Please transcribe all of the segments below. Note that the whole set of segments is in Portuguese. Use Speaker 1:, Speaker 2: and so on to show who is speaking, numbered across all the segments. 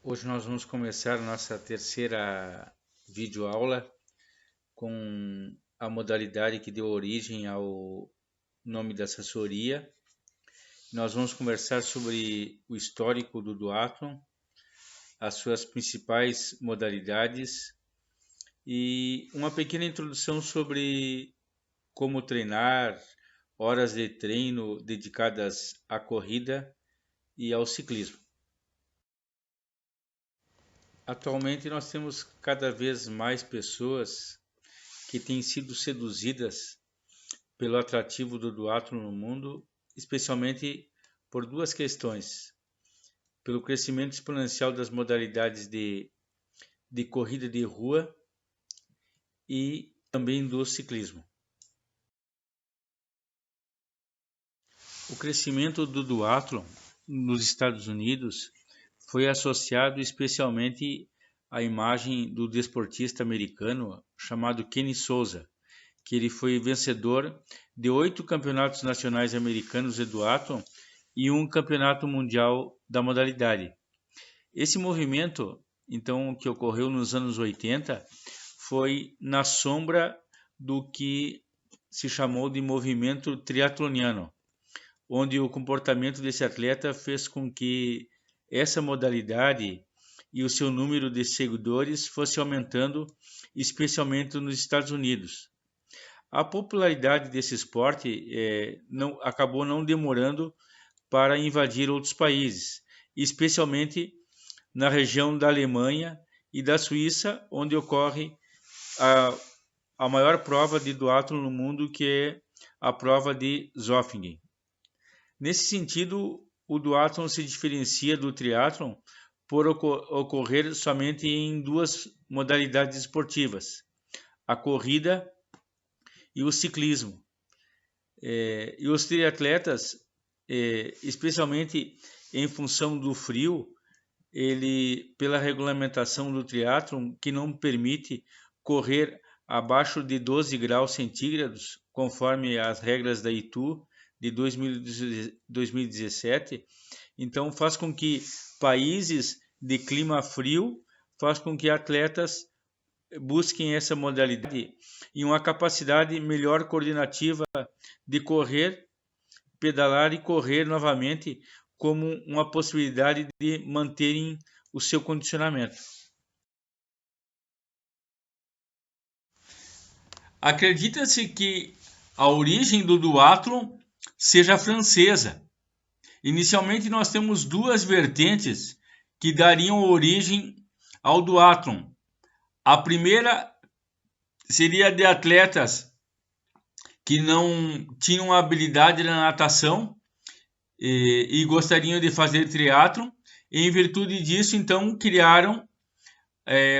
Speaker 1: Hoje nós vamos começar nossa terceira videoaula com a modalidade que deu origem ao nome da assessoria. Nós vamos conversar sobre o histórico do duatlon, as suas principais modalidades e uma pequena introdução sobre como treinar, horas de treino dedicadas à corrida e ao ciclismo. Atualmente nós temos cada vez mais pessoas que têm sido seduzidas pelo atrativo do duatlon no mundo, especialmente por duas questões: pelo crescimento exponencial das modalidades de corrida de rua e também do ciclismo. O crescimento do duatlon nos Estados Unidos foi associado especialmente à imagem do desportista americano chamado Kenny Souza, que ele foi vencedor de 8 campeonatos nacionais americanos de duatlon e um campeonato mundial da modalidade. Esse movimento, então, que ocorreu nos anos 80, foi na sombra do que se chamou de movimento triatloniano, onde o comportamento desse atleta fez com que essa modalidade e o seu número de seguidores fosse aumentando, especialmente nos Estados Unidos. A popularidade desse esporte acabou não demorando para invadir outros países, especialmente na região da Alemanha e da Suíça, onde ocorre a maior prova de duatlon no mundo, que é a prova de Zofingen. Nesse sentido, o duatlon se diferencia do triatlon por ocorrer somente em duas modalidades esportivas: a corrida e o ciclismo. E os triatletas, especialmente em função do frio, pela regulamentação do triatlon, que não permite correr abaixo de 12 graus centígrados, conforme as regras da ITU de 2017, então faz com que países de clima frio, faz com que atletas busquem essa modalidade e uma capacidade melhor coordenativa de correr, pedalar e correr novamente, como uma possibilidade de manterem o seu condicionamento. Acredita-se que a origem do duatlon seja francesa. Inicialmente nós temos duas vertentes que dariam origem ao duatlon. A primeira seria de atletas que não tinham habilidade na natação e gostariam de fazer triatlon. Em virtude disso, então, criaram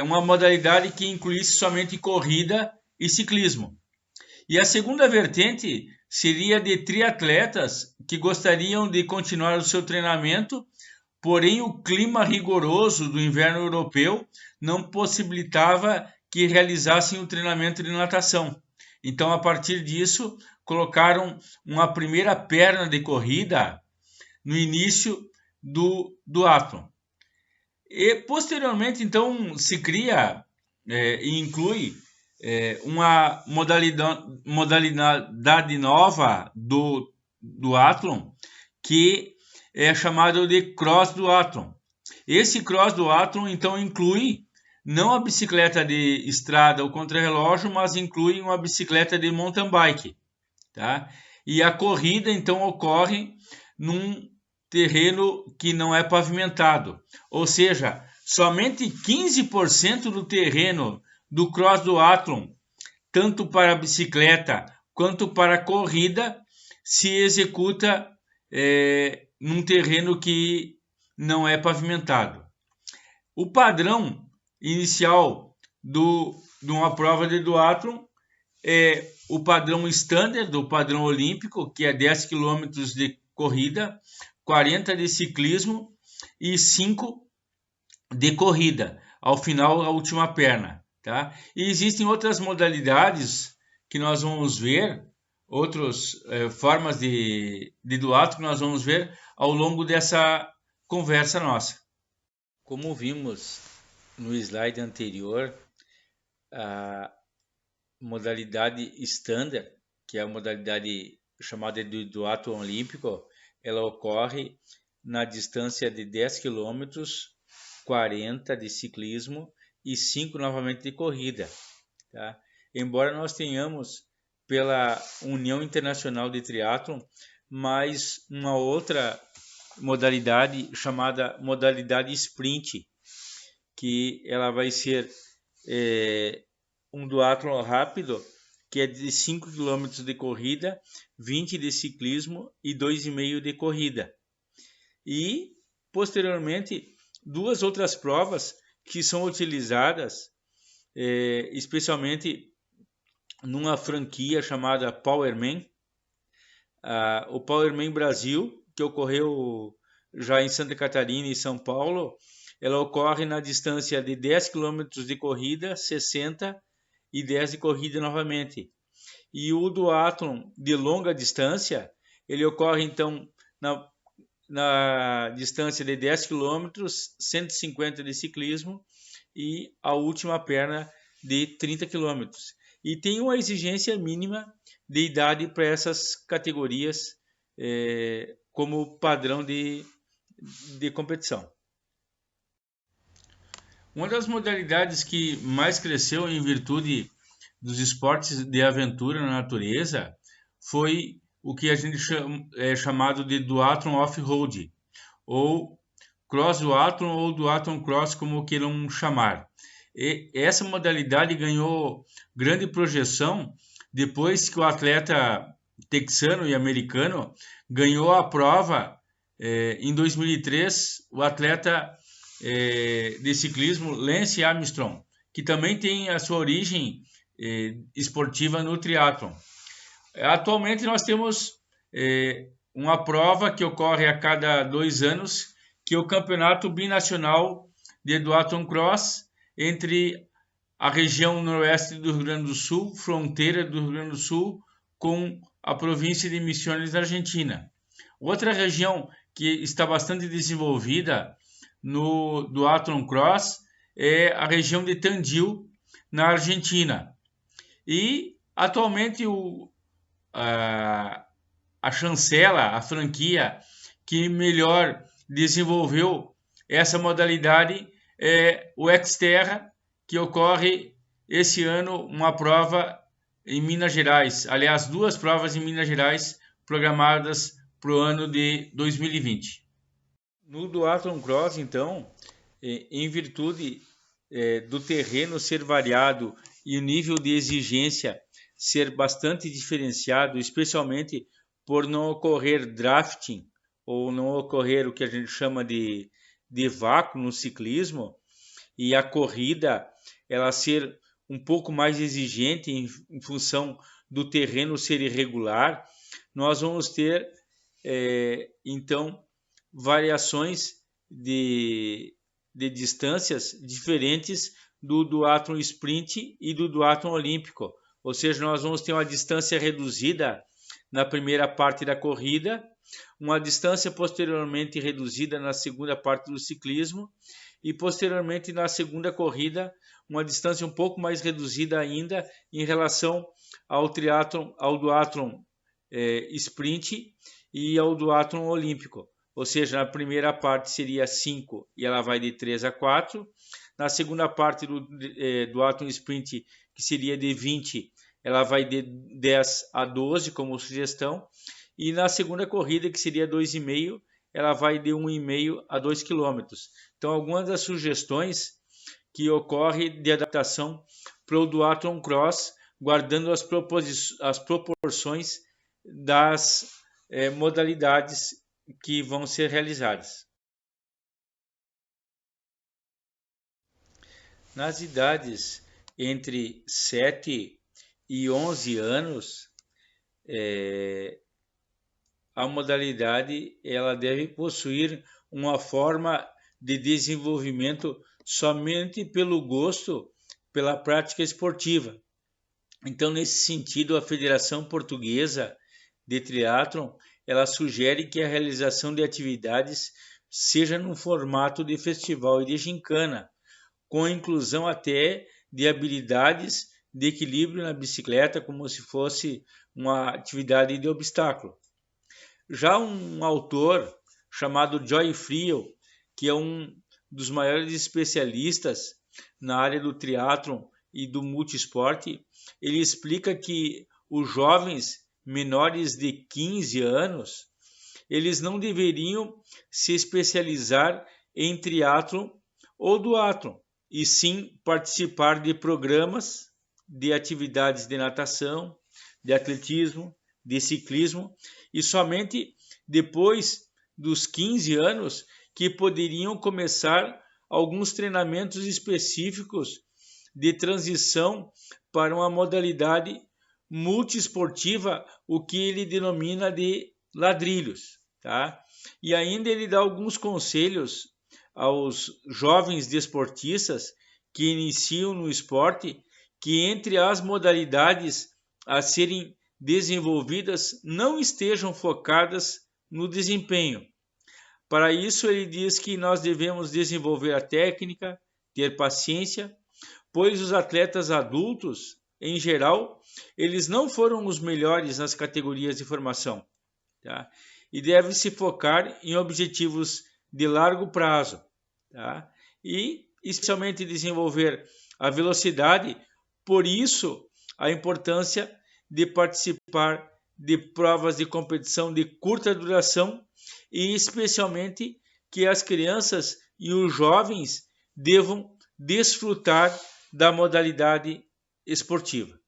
Speaker 1: uma modalidade que incluísse somente corrida e ciclismo. E a segunda vertente seria de triatletas que gostariam de continuar o seu treinamento, porém o clima rigoroso do inverno europeu não possibilitava que realizassem o treinamento de natação. Então, a partir disso, colocaram uma primeira perna de corrida no início do duatlon. E posteriormente, então, se cria e inclui uma modalidade nova do duatlon, que é chamado de cross duatlon. Esse cross duatlon, então, inclui não a bicicleta de estrada ou contrarrelógio, mas inclui uma bicicleta de mountain bike, tá? E a corrida, então, ocorre num terreno que não é pavimentado, ou seja, somente 15% do terreno do cross duatlon, tanto para a bicicleta quanto para a corrida, se executa num terreno que não é pavimentado. O padrão inicial de uma prova de duatlon é o padrão standard, do padrão olímpico, que é 10 km de corrida, 40 de ciclismo e 5 de corrida, ao final a última perna. Tá? E existem outras modalidades que nós vamos ver, outras formas de duatlon que nós vamos ver ao longo dessa conversa nossa. Como vimos no slide anterior, a modalidade standard, que é a modalidade chamada de duatlon olímpico, ela ocorre na distância de 10 quilômetros, 40 de ciclismo e 5 novamente de corrida. Tá? Embora nós tenhamos pela União Internacional de Triatlon mais uma outra modalidade chamada modalidade sprint, que ela vai ser um duatlon rápido, que é de 5 km de corrida, 20 de ciclismo e 2,5 de corrida. E, posteriormente, duas outras provas que são utilizadas, especialmente numa franquia chamada Powerman, o Powerman Brasil, que ocorreu já em Santa Catarina e São Paulo. Ela ocorre na distância de 10 km de corrida, 60 e 10 de corrida novamente. E o duatlon de longa distância, ele ocorre então na distância de 10 km, 150 de ciclismo e a última perna de 30 km. E tem uma exigência mínima de idade para essas categorias como padrão de competição. Uma das modalidades que mais cresceu em virtude dos esportes de aventura na natureza foi o que a gente chamado de duatlon off-road, ou cross duatlon ou duatlon cross, como queiram chamar. E essa modalidade ganhou grande projeção depois que o atleta texano e americano ganhou a prova em 2003, o atleta de ciclismo Lance Armstrong, que também tem a sua origem esportiva no triatlon. Atualmente nós temos uma prova que ocorre a cada 2 anos, que é o Campeonato Binacional de Duatlon Cross entre a região noroeste do Rio Grande do Sul, fronteira do Rio Grande do Sul, com a província de Misiones, Argentina. Outra região que está bastante desenvolvida no duatlon cross é a região de Tandil, na Argentina. E atualmente a chancela, a franquia que melhor desenvolveu essa modalidade é o Xterra, que ocorre esse ano uma prova em Minas Gerais. Aliás, 2 provas em Minas Gerais programadas para o ano de 2020. No duatlon cross, então, em virtude do terreno ser variado e o nível de exigência ser bastante diferenciado, especialmente por não ocorrer drafting ou não ocorrer o que a gente chama de vácuo no ciclismo, e a corrida ela ser um pouco mais exigente em função do terreno ser irregular, nós vamos ter então variações de distâncias diferentes do duatlon sprint e do duatlon olímpico. Ou seja, nós vamos ter uma distância reduzida na primeira parte da corrida, uma distância posteriormente reduzida na segunda parte do ciclismo e posteriormente na segunda corrida uma distância um pouco mais reduzida ainda em relação ao triatlon, ao duatlon sprint e ao duatlon olímpico. Ou seja, na primeira parte seria 5 e ela vai de 3 a 4. Na segunda parte do duatlon sprint, que seria de 20, ela vai de 10 a 12 como sugestão. E na segunda corrida, que seria 2,5, ela vai de 1,5 a 2 km. Então, algumas das sugestões que ocorrem de adaptação para o duatlon cross, guardando as proporções das modalidades que vão ser realizadas. Nas idades entre 7 e 11 anos, a modalidade ela deve possuir uma forma de desenvolvimento somente pelo gosto pela prática esportiva. Então, nesse sentido, a Federação Portuguesa de Triatlon ela sugere que a realização de atividades seja no formato de festival e de gincana, com a inclusão até de habilidades de equilíbrio na bicicleta, como se fosse uma atividade de obstáculo. Já um autor chamado Joy Friel, que é um dos maiores especialistas na área do triatlon e do multisporte, ele explica que os jovens menores de 15 anos, eles não deveriam se especializar em triatlon ou duatlon, e sim participar de programas de atividades de natação, de atletismo, de ciclismo, e somente depois dos 15 anos que poderiam começar alguns treinamentos específicos de transição para uma modalidade multiesportiva, o que ele denomina de ladrilhos, tá? E ainda ele dá alguns conselhos aos jovens desportistas que iniciam no esporte, que entre as modalidades a serem desenvolvidas não estejam focadas no desempenho. Para isso, ele diz que nós devemos desenvolver a técnica, ter paciência, pois os atletas adultos, em geral, eles não foram os melhores nas categorias de formação, tá? E deve se focar em objetivos de largo prazo, tá? E especialmente desenvolver a velocidade. Por isso, a importância de participar de provas de competição de curta duração e especialmente que as crianças e os jovens devam desfrutar da modalidade esportiva.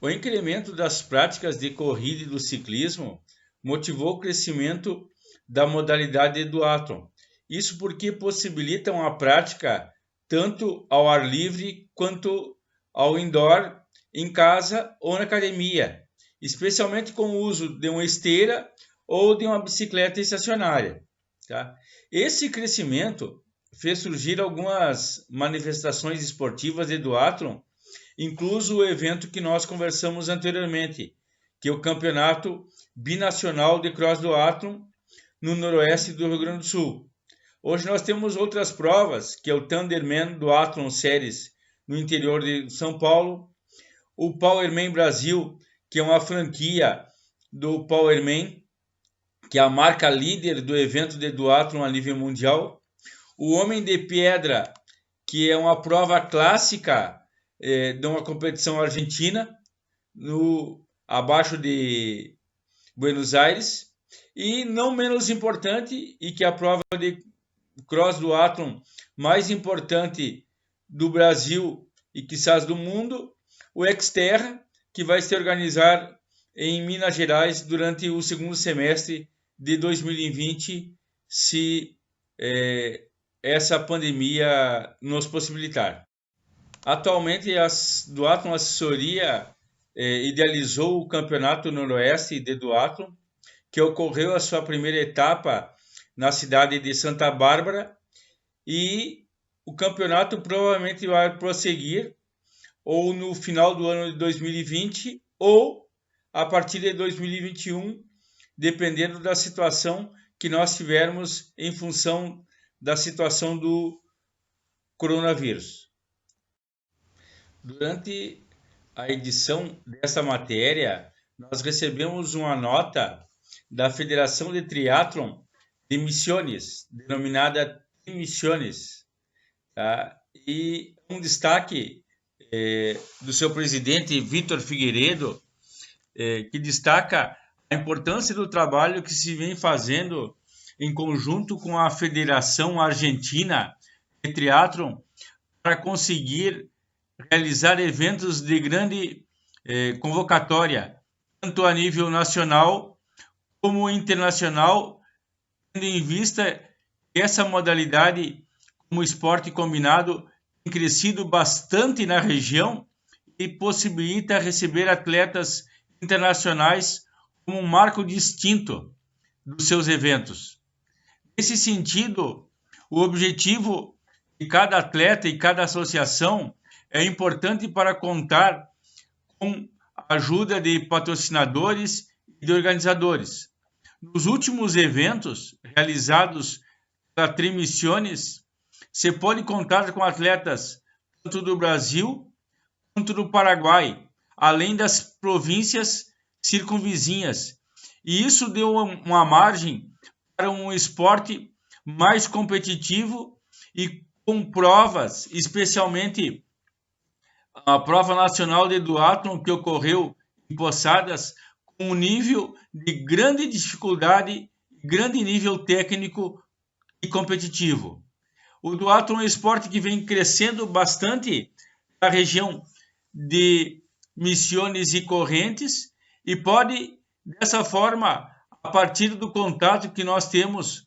Speaker 1: O incremento das práticas de corrida e do ciclismo motivou o crescimento da modalidade duatlon. Isso porque possibilitam a prática tanto ao ar livre quanto ao indoor, em casa ou na academia, especialmente com o uso de uma esteira ou de uma bicicleta estacionária, tá? Esse crescimento fez surgir algumas manifestações esportivas de duatlon, incluso o evento que nós conversamos anteriormente, que é o Campeonato Binacional de Cross Duatlon no noroeste do Rio Grande do Sul. Hoje nós temos outras provas, que é o Thunderman Duathlon Series no interior de São Paulo, o Powerman Brasil, que é uma franquia do Powerman, que é a marca líder do evento de duatlon a nível mundial, o Homem de Pedra, que é uma prova clássica de uma competição argentina, abaixo de Buenos Aires, e não menos importante, e que é a prova de cross duatlon mais importante do Brasil e quizás do mundo, o Xterra, que vai se organizar em Minas Gerais durante o segundo semestre de 2020, se essa pandemia nos possibilitar. Atualmente, a Duatlon Assessoria idealizou o Campeonato Noroeste de Duatlon, que ocorreu a sua primeira etapa na cidade de Santa Bárbara, e o campeonato provavelmente vai prosseguir ou no final do ano de 2020 ou a partir de 2021, dependendo da situação que nós tivermos em função da situação do coronavírus. Durante a edição dessa matéria, nós recebemos uma nota da Federação de Triatlon de Misiones, denominada Misiones, tá? E um destaque do seu presidente Vítor Figueiredo, que destaca a importância do trabalho que se vem fazendo em conjunto com a Federação Argentina de Triatlon para conseguir realizar eventos de grande convocatória, tanto a nível nacional como internacional, tendo em vista que essa modalidade, como esporte combinado, tem crescido bastante na região e possibilita receber atletas internacionais como um marco distinto dos seus eventos. Nesse sentido, o objetivo de cada atleta e cada associação é importante para contar com a ajuda de patrocinadores e de organizadores, Nos últimos eventos realizados pela Trimissiones, você pode contar com atletas tanto do Brasil quanto do Paraguai, além das províncias circunvizinhas. E isso deu uma margem para um esporte mais competitivo e com provas, especialmente a prova nacional de duatlon que ocorreu em Poçadas, com um nível de grande dificuldade, grande nível técnico e competitivo. O duatlon é um esporte que vem crescendo bastante na região de Misiones e Correntes e pode, dessa forma, a partir do contato que nós temos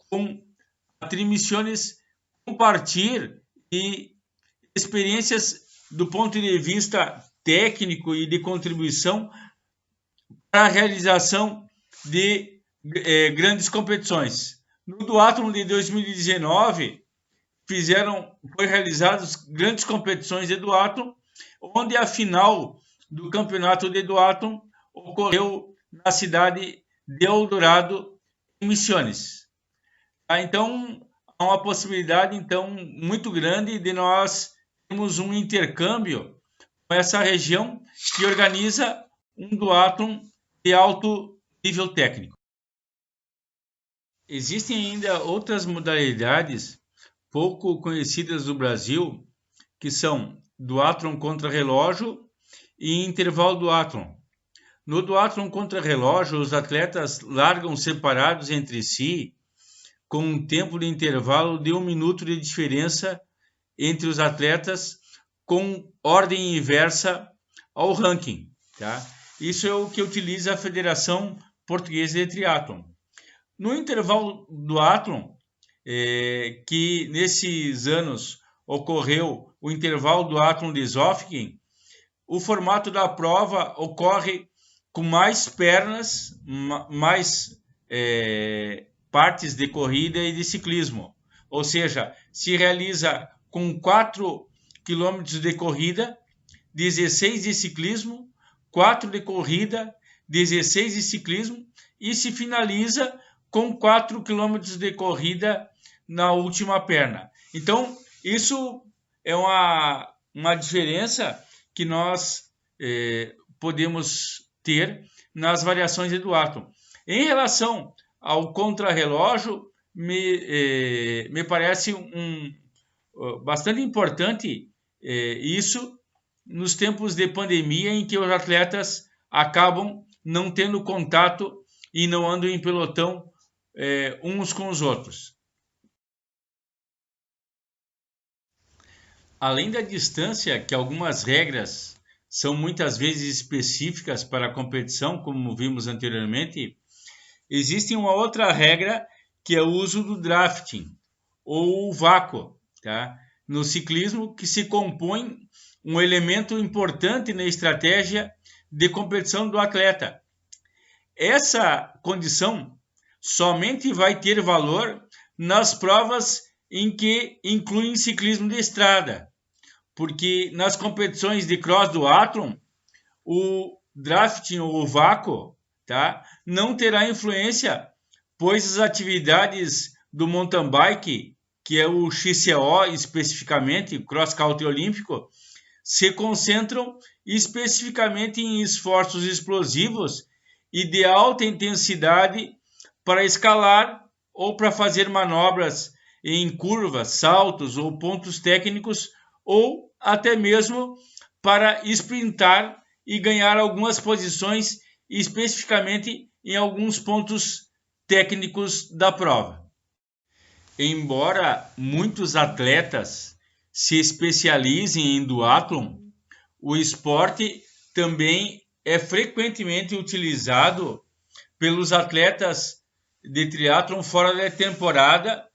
Speaker 1: com a Trimissiones, compartilhar e experiências do ponto de vista técnico e de contribuição para a realização de grandes competições. No duatlon de 2019, foi realizadas grandes competições de duatlon, onde a final do campeonato de duatlon ocorreu na cidade de Eldorado, em Misiones. Então, há uma possibilidade muito grande de nós termos um intercâmbio com essa região que organiza um duatlon de alto nível técnico. Existem ainda outras modalidades pouco conhecidas do Brasil, que são duatlon contra-relógio e intervalo duatlon. No duatlon contra-relógio, os atletas largam separados entre si, com um tempo de intervalo de 1 minuto de diferença entre os atletas, com ordem inversa ao ranking. Tá? Isso é o que utiliza a Federação Portuguesa de Triatlon. No intervalo duatlon, que nesses anos ocorreu o intervalo duatlon de Zofingen, o formato da prova ocorre com mais pernas, mais partes de corrida e de ciclismo. Ou seja, se realiza com 4 km de corrida, 16 de ciclismo, 4 de corrida, 16 de ciclismo e se finaliza com 4 km de corrida na última perna. Então, isso é uma diferença que nós podemos ter nas variações de duatlon. Em relação ao contrarrelógio, me parece bastante importante isso nos tempos de pandemia em que os atletas acabam não tendo contato e não andam em pelotão uns com os outros. Além da distância, que algumas regras são muitas vezes específicas para a competição, como vimos anteriormente, existe uma outra regra que é o uso do drafting ou vácuo, tá? No ciclismo, que se compõe um elemento importante na estratégia de competição do atleta. Essa condição somente vai ter valor nas provas em que incluem ciclismo de estrada, porque nas competições de cross duatlon, o drafting ou o vácuo, tá, não terá influência, pois as atividades do mountain bike, que é o XCO especificamente, Cross Country Olímpico, se concentram especificamente em esforços explosivos e de alta intensidade para escalar ou para fazer manobras em curvas, saltos ou pontos técnicos, ou até mesmo para sprintar e ganhar algumas posições especificamente em alguns pontos técnicos da prova. Embora muitos atletas se especializem em duatlon, o esporte também é frequentemente utilizado pelos atletas de triatlon fora da temporada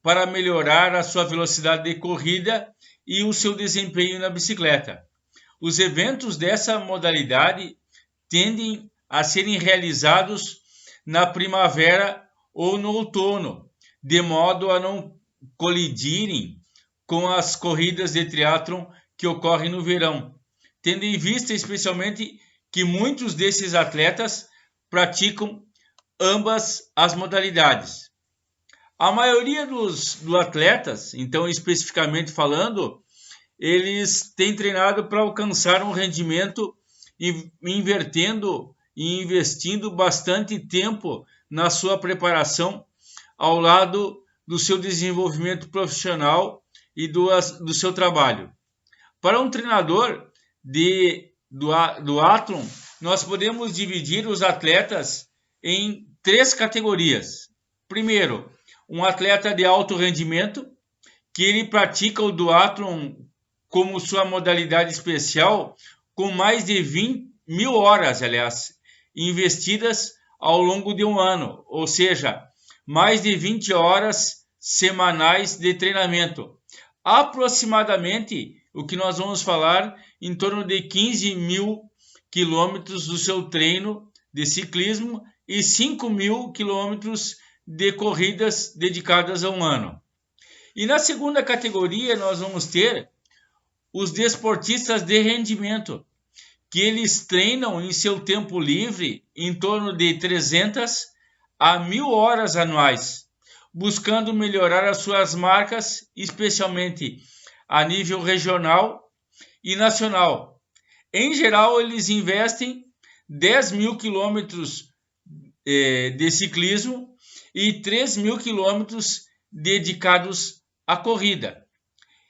Speaker 1: para melhorar a sua velocidade de corrida e o seu desempenho na bicicleta. Os eventos dessa modalidade tendem a serem realizados na primavera ou no outono, de modo a não colidirem com as corridas de triatlon que ocorrem no verão, tendo em vista especialmente que muitos desses atletas praticam ambas as modalidades. A maioria dos atletas, então especificamente falando, eles têm treinado para alcançar um rendimento invertendo e investindo bastante tempo na sua preparação ao lado do seu desenvolvimento profissional e do seu trabalho. Para um treinador do Athlon, nós podemos dividir os atletas em 3 categorias. Primeiro, um atleta de alto rendimento, que ele pratica o duatlon como sua modalidade especial, com mais de 20.000 horas, aliás, investidas ao longo de um ano, ou seja, mais de 20 horas semanais de treinamento. Aproximadamente, o que nós vamos falar, em torno de 15.000 quilômetros do seu treino de ciclismo e 5.000 quilômetros de corridas dedicadas a um ano. E na segunda categoria nós vamos ter os desportistas de rendimento, que eles treinam em seu tempo livre em torno de 300 a 1.000 horas anuais, buscando melhorar as suas marcas, especialmente a nível regional e nacional. Em geral, eles investem 10.000 quilômetros de ciclismo e 3.000 quilômetros dedicados à corrida.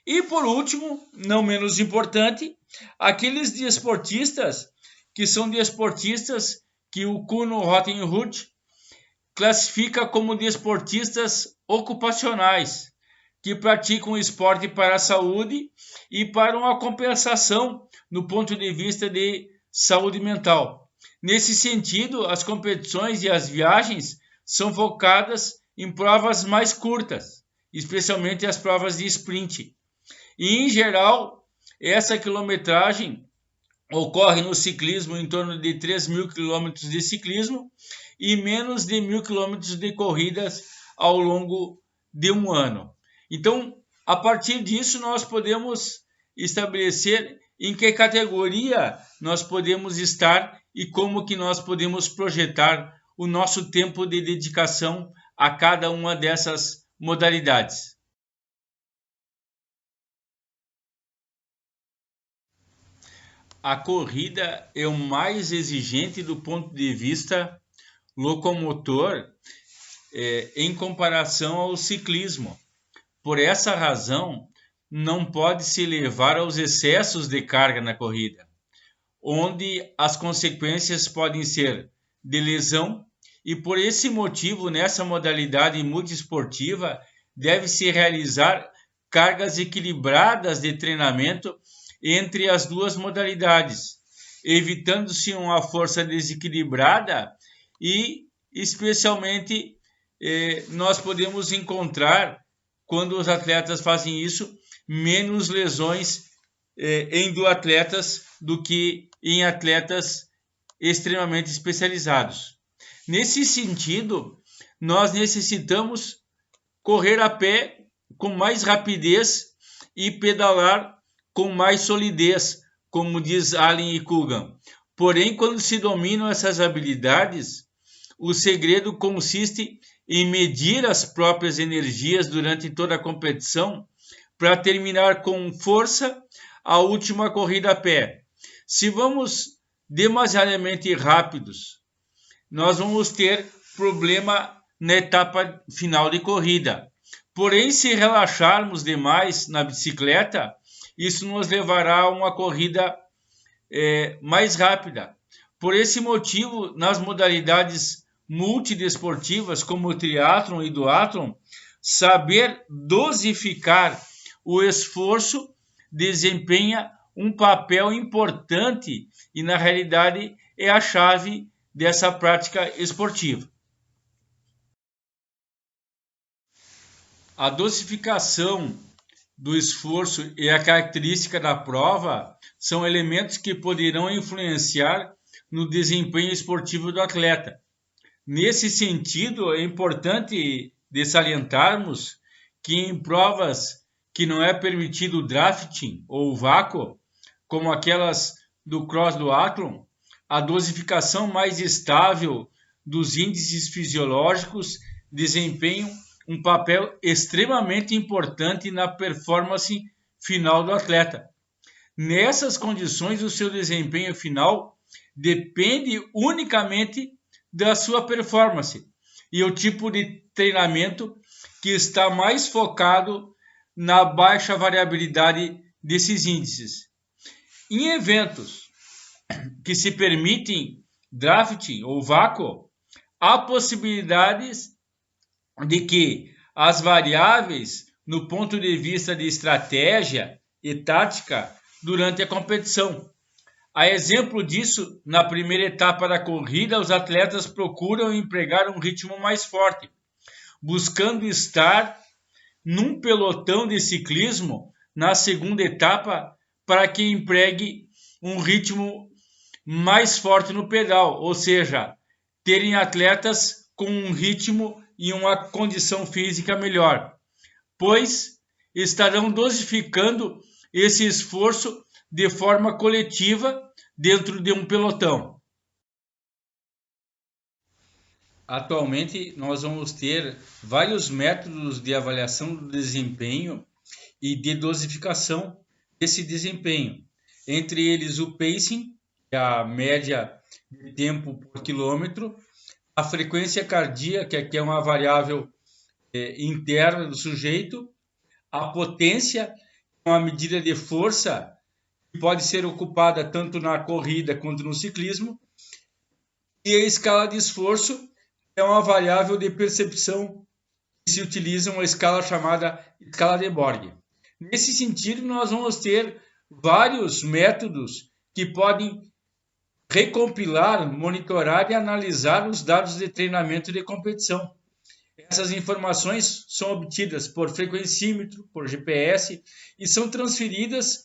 Speaker 1: E por último, não menos importante, aqueles desportistas que são desportistas que o Kuno Rothenhut classifica como desportistas ocupacionais, que praticam esporte para a saúde e para uma compensação no ponto de vista de saúde mental. Nesse sentido, as competições e as viagens são focadas em provas mais curtas, especialmente as provas de sprint. E, em geral, essa quilometragem ocorre no ciclismo em torno de 3.000 quilômetros de ciclismo e menos de 1.000 quilômetros de corridas ao longo de um ano. Então, a partir disso, nós podemos estabelecer em que categoria nós podemos estar e como que nós podemos projetar o nosso tempo de dedicação a cada uma dessas modalidades. A corrida é o mais exigente do ponto de vista locomotor em comparação ao ciclismo. Por essa razão, não pode se levar aos excessos de carga na corrida, onde as consequências podem ser de lesão, e por esse motivo, nessa modalidade multiesportiva, deve-se realizar cargas equilibradas de treinamento entre as duas modalidades, evitando-se uma força desequilibrada e, especialmente, nós podemos encontrar, quando os atletas fazem isso, menos lesões em duatletas do que em atletas extremamente especializados. Nesse sentido, nós necessitamos correr a pé com mais rapidez e pedalar com mais solidez, como diz Allen e Coogan. Porém, quando se dominam essas habilidades, o segredo consiste em medir as próprias energias durante toda a competição para terminar com força a última corrida a pé. Se vamos demasiadamente rápidos, nós vamos ter problema na etapa final de corrida. Porém, se relaxarmos demais na bicicleta, isso nos levará a uma corrida mais rápida. Por esse motivo, nas modalidades multidesportivas, como o triatlon e duatlon, saber dosificar o esforço desempenha um papel importante e, na realidade, é a chave dessa prática esportiva. A dosificação do esforço e a característica da prova são elementos que poderão influenciar no desempenho esportivo do atleta. Nesse sentido, é importante salientarmos que em provas que não é permitido o drafting ou o vácuo, como aquelas do cross duathlon, a dosificação mais estável dos índices fisiológicos desempenham um papel extremamente importante na performance final do atleta. Nessas condições, o seu desempenho final depende unicamente da sua performance e o tipo de treinamento que está mais focado na baixa variabilidade desses índices. Em eventos que se permitem drafting ou vácuo, há possibilidades de que as variáveis no ponto de vista de estratégia e tática durante a competição. A exemplo disso, na primeira etapa da corrida, os atletas procuram empregar um ritmo mais forte, buscando estar num pelotão de ciclismo na segunda etapa para que empregue um ritmo mais forte no pedal, ou seja, terem atletas com um ritmo e uma condição física melhor, pois estarão dosificando esse esforço de forma coletiva dentro de um pelotão. Atualmente, nós vamos ter vários métodos de avaliação do desempenho e de dosificação desse desempenho. Entre eles, o pacing, que é a média de tempo por quilômetro, a frequência cardíaca, que é uma variável interna do sujeito, a potência, uma medida de força que pode ser ocupada tanto na corrida quanto no ciclismo, e a escala de esforço é uma variável de percepção que se utiliza uma escala chamada escala de Borg. Nesse sentido, nós vamos ter vários métodos que podem recompilar, monitorar e analisar os dados de treinamento de competição. Essas informações são obtidas por frequencímetro, por GPS e são transferidas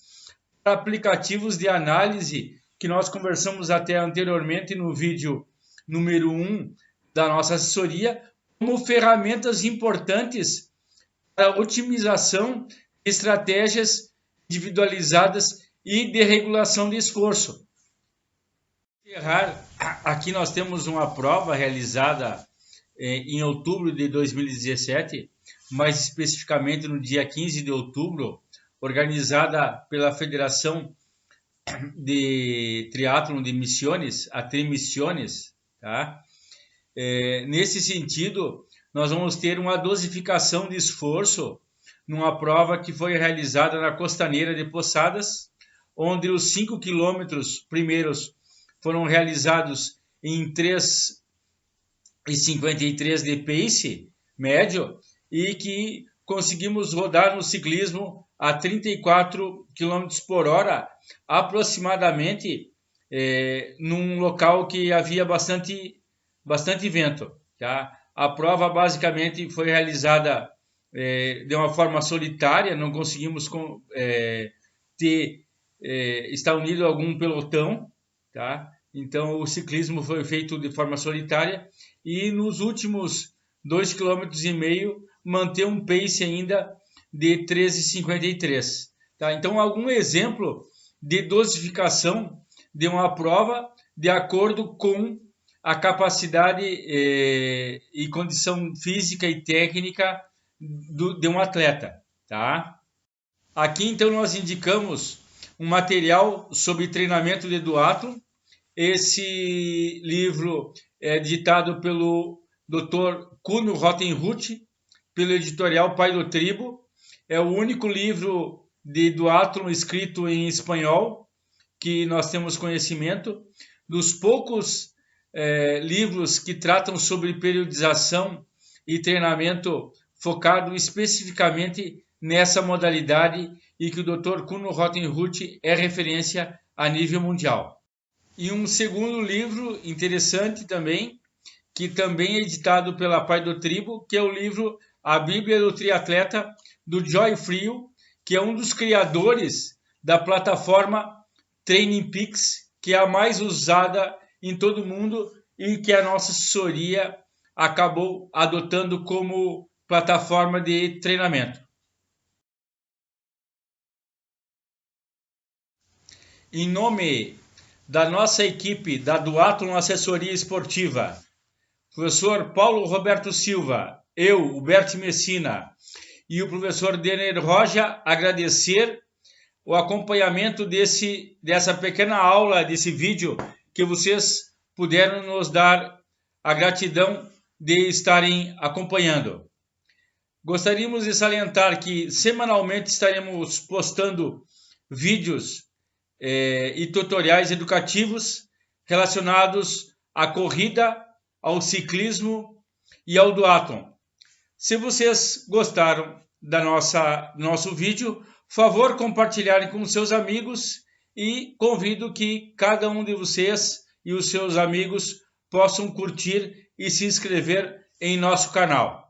Speaker 1: para aplicativos de análise que nós conversamos até anteriormente no vídeo número 1 da nossa assessoria, como ferramentas importantes para a otimização de estratégias individualizadas e de regulação de esforço. Aqui nós temos uma prova realizada em outubro de 2017, mais especificamente no dia 15 de outubro, organizada pela Federação de Triatlon de Misiones, a Trimisiones, tá? Nesse sentido, nós vamos ter uma dosificação de esforço numa prova que foi realizada na Costaneira de Poçadas, onde os 5 quilômetros primeiros foram realizados em 3,53 de pace médio e que conseguimos rodar no ciclismo a 34 km por hora, aproximadamente num local que havia bastante vento. Tá? A prova basicamente foi realizada de uma forma solitária, não conseguimos estar unido a algum pelotão. Tá? Então o ciclismo foi feito de forma solitária e nos últimos 2,5 km manter um pace ainda de 13,53. Tá? Então algum exemplo de dosificação de uma prova de acordo com a capacidade e condição física e técnica de um atleta. Tá? Aqui então nós indicamos um material sobre treinamento de duatlon. Esse livro é ditado pelo Dr. Kuno Rothenhut, pelo editorial Pai do Tribo. É o único livro de duatlon escrito em espanhol que nós temos conhecimento. Dos poucos livros que tratam sobre periodização e treinamento focado especificamente nessa modalidade e que o Dr. Kuno Rothenhut é referência a nível mundial. E um segundo livro interessante também, que também é editado pela Pai do Tribo, que é o livro A Bíblia do Triatleta, do Joy Frio, que é um dos criadores da plataforma Training Peaks, que é a mais usada em todo o mundo e que a nossa assessoria acabou adotando como plataforma de treinamento. Em nome da nossa equipe da Duathlon Assessoria Esportiva, professor Paulo Roberto Silva, eu, Huberto Messina, e o professor Denner Roja, agradecer o acompanhamento dessa pequena aula, desse vídeo, que vocês puderam nos dar a gratidão de estarem acompanhando. Gostaríamos de salientar que semanalmente estaremos postando vídeos e tutoriais educativos relacionados à corrida, ao ciclismo e ao duatlon. Se vocês gostaram da nosso vídeo, favor compartilharem com seus amigos e convido que cada um de vocês e os seus amigos possam curtir e se inscrever em nosso canal.